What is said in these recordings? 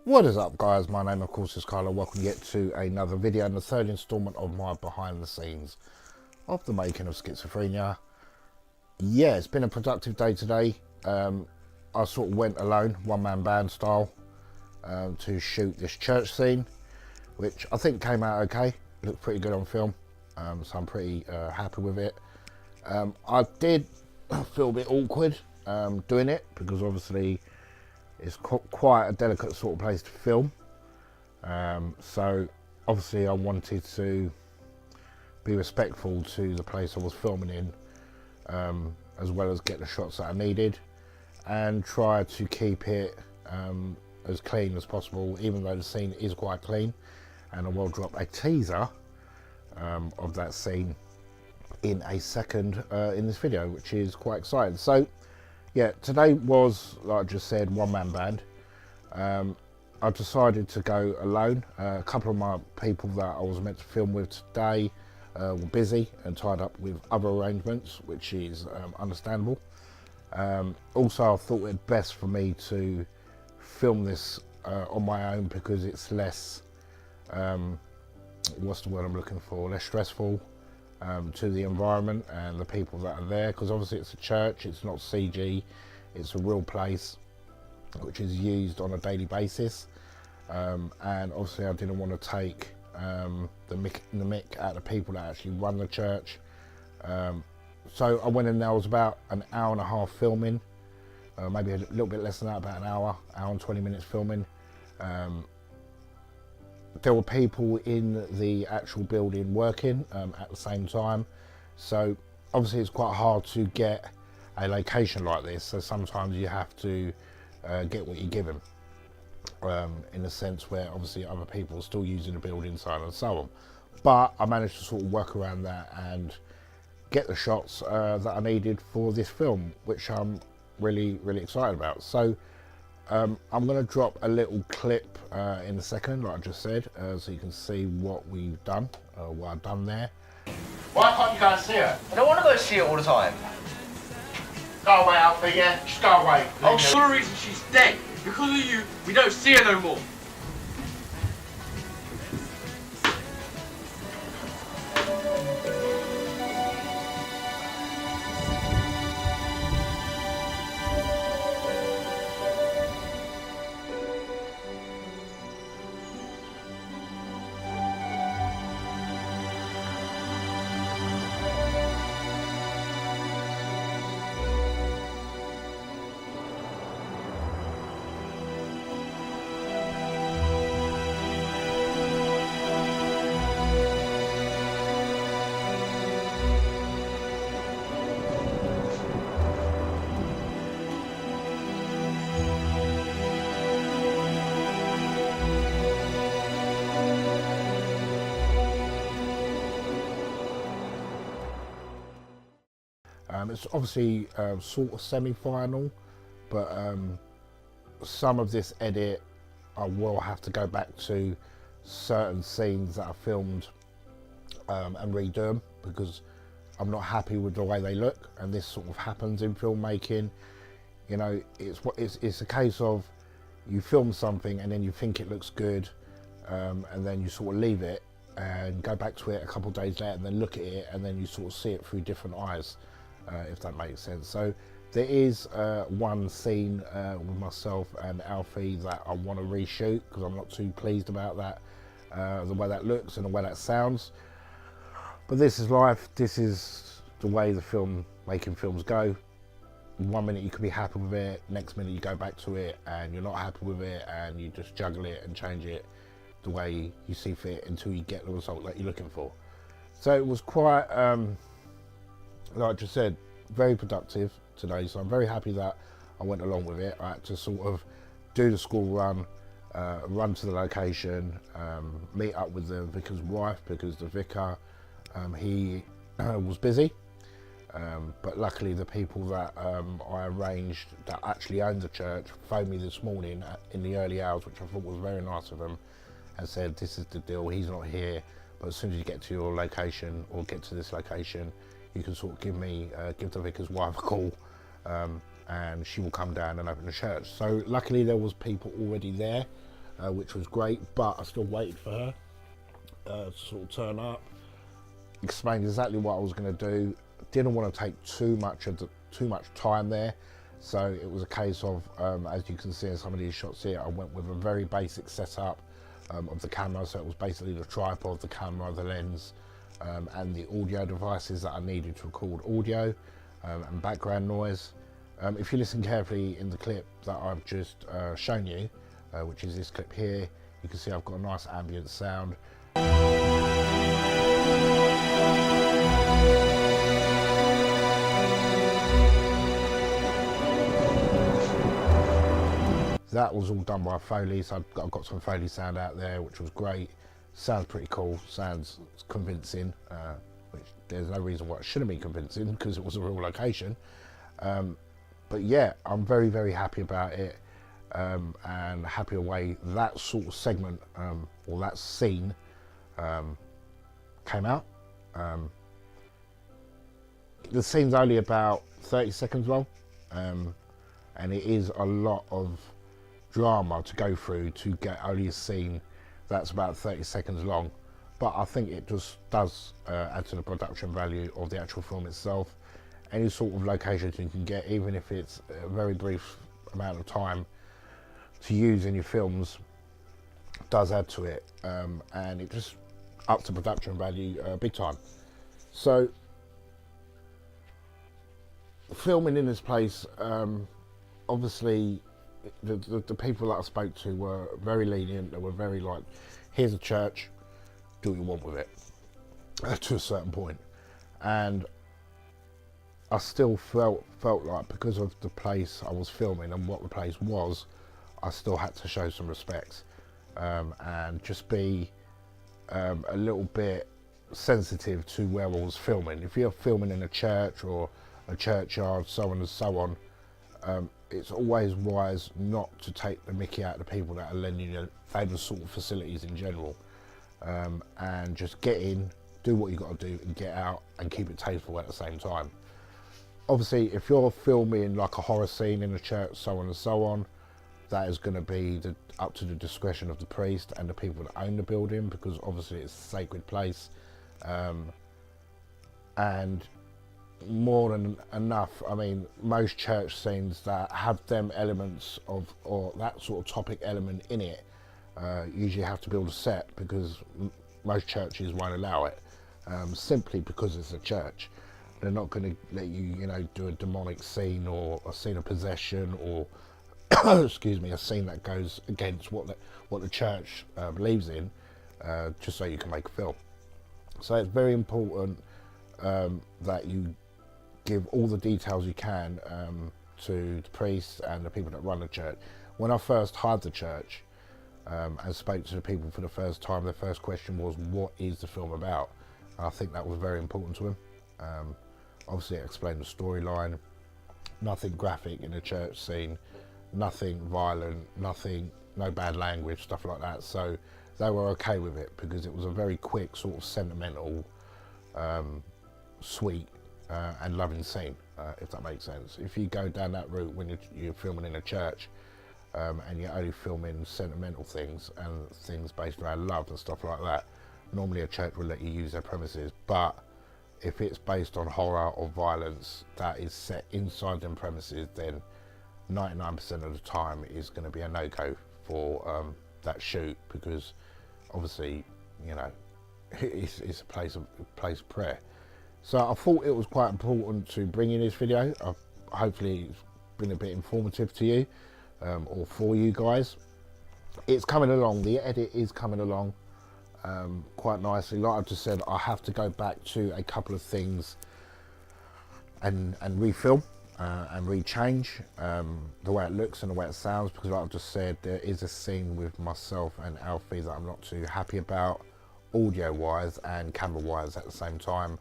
What is up, guys? My name of course is Carlo. Welcome yet to another video and the third installment of my behind the scenes of the making of Schizophrenia. Yeah, it's been a productive day today. I sort of went alone, one-man band style, to shoot this church scene, which I think came out okay. Looked pretty good on film, so I'm pretty happy with it. I did feel a bit awkward doing it because obviously it's quite a delicate sort of place to film. So obviously I wanted to be respectful to the place I was filming in, as well as get the shots that I needed and try to keep it as clean as possible, even though the scene is quite clean. And I will drop a teaser of that scene in a second in this video, which is quite exciting. So yeah, today was, like I just said, one-man band. I decided to go alone. A couple of my people that I was meant to film with today were busy and tied up with other arrangements, which is understandable. Also, I thought it best for me to film this on my own because it's less, what's the word I'm looking for, less stressful to the environment and the people that are there, because obviously it's a church, it's not CG, it's a real place which is used on a daily basis, and obviously I didn't want to take the mick out of the people that actually run the church. So I went in there, I was about an hour and a half filming, maybe a little bit less than that, about an hour and 20 minutes filming. There were people in the actual building working at the same time, so obviously it's quite hard to get a location like this, so sometimes you have to get what you're given, in a sense where obviously other people are still using the building, so on and so on. But I managed to sort of work around that and get the shots that I needed for this film, which I'm really excited about. So I'm going to drop a little clip in a second, like I just said, so you can see what we've done, what I've done there. Why can't you go and see her? I don't want to go see her all the time. Go away, Alfie, yeah? Just go away. Oh, the only reason she's dead is because of you. We don't see her no more. It's obviously sort of semi-final, but some of this edit I will have to go back to certain scenes that I filmed and redo them because I'm not happy with the way they look, and this sort of happens in filmmaking. You know, it's a case of you film something and then you think it looks good, and then you sort of leave it and go back to it a couple of days later and then look at it and then you sort of see it through different eyes. If that makes sense. So there is one scene with myself and Alfie that I want to reshoot because I'm not too pleased about that, the way that looks and the way that sounds. But this is life. This is the way the making films go. 1 minute you could be happy with it, next minute you go back to it and you're not happy with it, and you just juggle it and change it the way you see fit until you get the result that you're looking for. So it was quite, like I just said, very productive today, so I'm very happy that I went along with it. I had to sort of do the school run, run to the location, meet up with the vicar's wife because the vicar, he was busy, but luckily the people that I arranged that actually owned the church phoned me this morning in the early hours, which I thought was very nice of them, and said, this is the deal, he's not here, but as soon as you get to your location or get to this location, you can sort of give the vicar's wife a call, and she will come down and open the church. So luckily there was people already there which was great, but I still waited for her to sort of turn up, explained exactly what I was going to do. Didn't want to take too much time there, so it was a case of, as you can see in some of these shots here, I went with a very basic setup of the camera. So it was basically the tripod, the camera, the lens, and the audio devices that I needed to record audio and background noise. If you listen carefully in the clip that I've just shown you, which is this clip here, you can see I've got a nice ambient sound. That was all done by Foley, so I've got some Foley sound out there, which was great. Sounds pretty cool, sounds convincing, which there's no reason why it shouldn't be convincing because it was a real location. But yeah, I'm very, very happy about it, and happy away that sort of segment, or that scene came out. The scene's only about 30 seconds long, and it is a lot of drama to go through to get only a scene that's about 30 seconds long, but I think it just does add to the production value of the actual film itself. Any sort of locations you can get, even if it's a very brief amount of time to use in your films, does add to it, and it just ups the production value big time. So filming in this place, obviously the people that I spoke to were very lenient. They were very like, here's a church, do what you want with it, to a certain point. And I still felt like, because of the place I was filming and what the place was, I still had to show some respect, and just be a little bit sensitive to where I was filming. If you're filming in a church or a churchyard, so on and so on, it's always wise not to take the mickey out of the people that are lending you those sort of facilities in general, and just get in, do what you got to do, and get out, and keep it tasteful at the same time. Obviously, if you're filming like a horror scene in a church, so on and so on, that is going to be up to the discretion of the priest and the people that own the building, because obviously it's a sacred place, and more than enough. I mean, most church scenes that have them elements of, or that sort of topic element in it, usually have to build a set, because most churches won't allow it, simply because it's a church. They're not going to let you, do a demonic scene or a scene of possession, or excuse me, a scene that goes against what the church believes in, just so you can make a film. So it's very important that you give all the details you can to the priests and the people that run the church. When I first hired the church and spoke to the people for the first time, their first question was, what is the film about? And I think that was very important to him. Obviously it explained the storyline, nothing graphic in the church scene, nothing violent, no bad language, stuff like that. So they were okay with it, because it was a very quick, sort of sentimental, sweet and loving scene, if that makes sense. If you go down that route when you're filming in a church, and you're only filming sentimental things and things based around love and stuff like that, normally a church will let you use their premises. But if it's based on horror or violence that is set inside them premises, then 99% of the time is going to be a no-go for that shoot, because obviously, it's a place of prayer. So I thought it was quite important to bring in this video. Hopefully it's been a bit informative to you, or for you guys. It's coming along, the edit is coming along quite nicely. Like I've just said, I have to go back to a couple of things and refilm and rechange the way it looks and the way it sounds, because like I've just said, there is a scene with myself and Alfie that I'm not too happy about, audio wise and camera wise at the same time.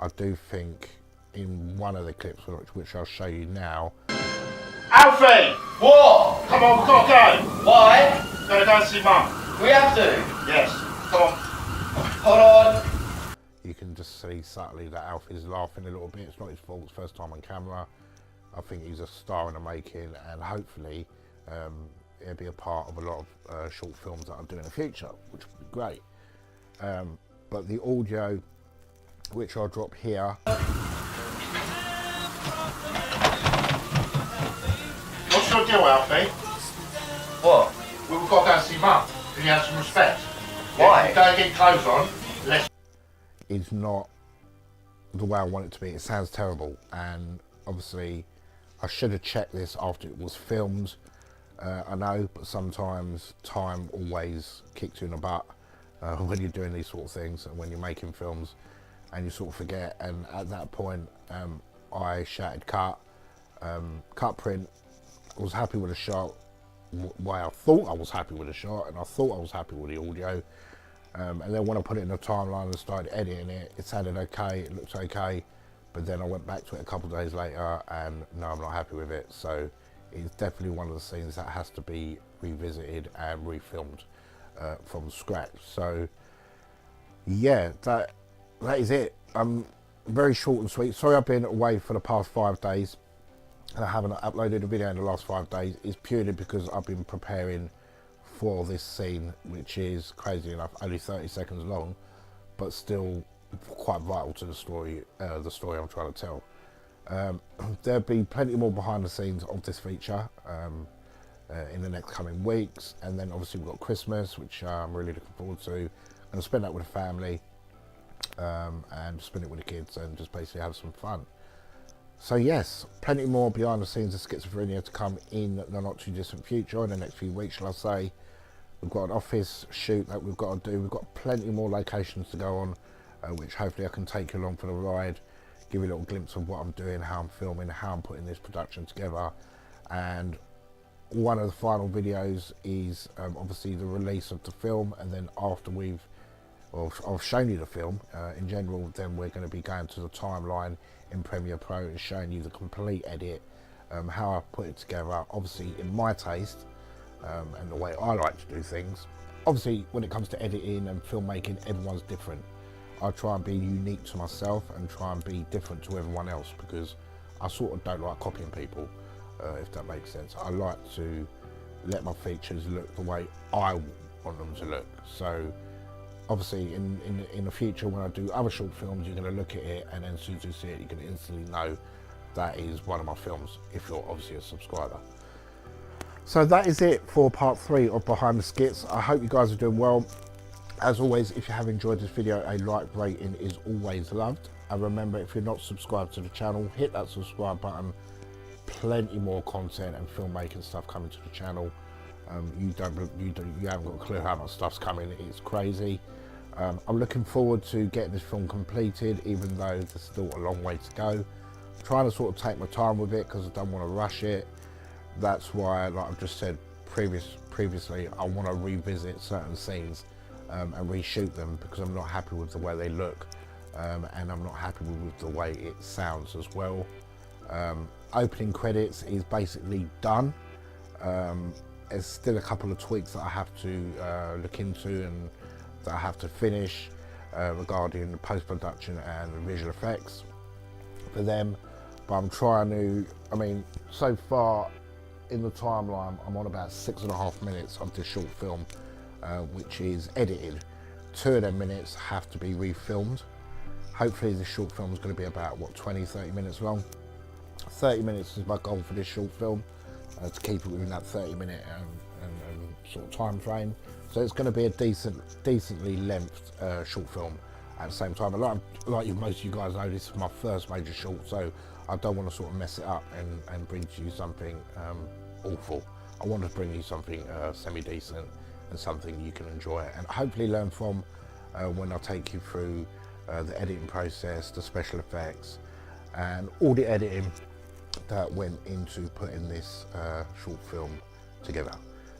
I do think in one of the clips, which I'll show you now. Alfie! What? Come on, we've got to go. Why? Gotta go and see Mum. We have to. Yes, come on. Hold on. You can just see subtly that Alfie's laughing a little bit. It's not his fault, it's first time on camera. I think he's a star in the making, and hopefully it'll be a part of a lot of short films that I'll do in the future, which would be great. But the audio, which I'll drop here. What's your deal, Alfie? What? We've got to go and see Mum. Can you have some respect? Why? You don't get clothes on. Let's. Is not the way I want it to be. It sounds terrible, and obviously I should have checked this after it was filmed. I know, but sometimes time always kicks you in the butt when you're doing these sort of things and when you're making films, and you sort of forget. And at that point, I shouted cut, cut print. I was happy with the shot, way I thought I was happy with the shot, and I thought I was happy with the audio. And then when I put it in the timeline and started editing it, it sounded okay, it looked okay, but then I went back to it a couple of days later and no, I'm not happy with it. So it's definitely one of the scenes that has to be revisited and refilmed from scratch. So yeah, that is it. Very short and sweet. Sorry I've been away for the past 5 days and I haven't uploaded a video in the last 5 days. It's purely because I've been preparing for this scene, which is crazy enough only 30 seconds long, but still quite vital to the story I'm trying to tell. There'll be plenty more behind the scenes of this feature in the next coming weeks, and then obviously we've got Christmas, which I'm really looking forward to. I'm going to spend that with the family and spend it with the kids and just basically have some fun. So yes, plenty more behind the scenes of Schizophrenia to come in the not too distant future, in the next few weeks shall I say. We've got an office shoot that we've got to do. We've got plenty more locations to go on, which hopefully I can take you along for the ride, give you a little glimpse of what I'm doing, how I'm filming, how I'm putting this production together. And one of the final videos is obviously the release of the film, and then after I've shown you the film in general, then we're going to be going to the timeline in Premiere Pro and showing you the complete edit, how I put it together, obviously in my taste and the way I like to do things. Obviously when it comes to editing and filmmaking, everyone's different. I try and be unique to myself and try and be different to everyone else, because I sort of don't like copying people, if that makes sense. I like to let my features look the way I want them to look. So obviously in the future when I do other short films, you're going to look at it, and then as soon as you see it, you can instantly know that is one of my films, if you're obviously a subscriber. So that is it for part 3 of Behind the Skits. I hope you guys are doing well. As always, if you have enjoyed this video, a like rating is always loved. And remember, if you're not subscribed to the channel, hit that subscribe button. Plenty more content and filmmaking stuff coming to the channel. You haven't got a clue how much stuff's coming. It's crazy. I'm looking forward to getting this film completed, even though there's still a long way to go. I'm trying to sort of take my time with it because I don't want to rush it. That's why, like I've just said previously, I want to revisit certain scenes and reshoot them, because I'm not happy with the way they look, and I'm not happy with the way it sounds as well. Opening credits is basically done. There's still a couple of tweaks that I have to look into and that I have to finish regarding the post-production and the visual effects for them. But I'm trying to, I mean, so far in the timeline, I'm on about 6.5 minutes of this short film, which is edited. 2 of them minutes have to be refilmed. Hopefully this short film is going to be about, what, 20-30 minutes long. 30 minutes is my goal for this short film, to keep it within that 30-minute sort of time frame. So it's going to be a decently length short film at the same time. Like most of you guys know, this is my first major short, so I don't want to sort of mess it up and bring to you something awful. I want to bring you something semi-decent and something you can enjoy and hopefully learn from when I take you through the editing process, the special effects, and all the editing that went into putting this short film together.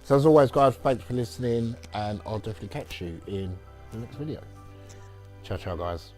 So as always guys, thanks for listening, and I'll definitely catch you in the next video. Ciao ciao guys.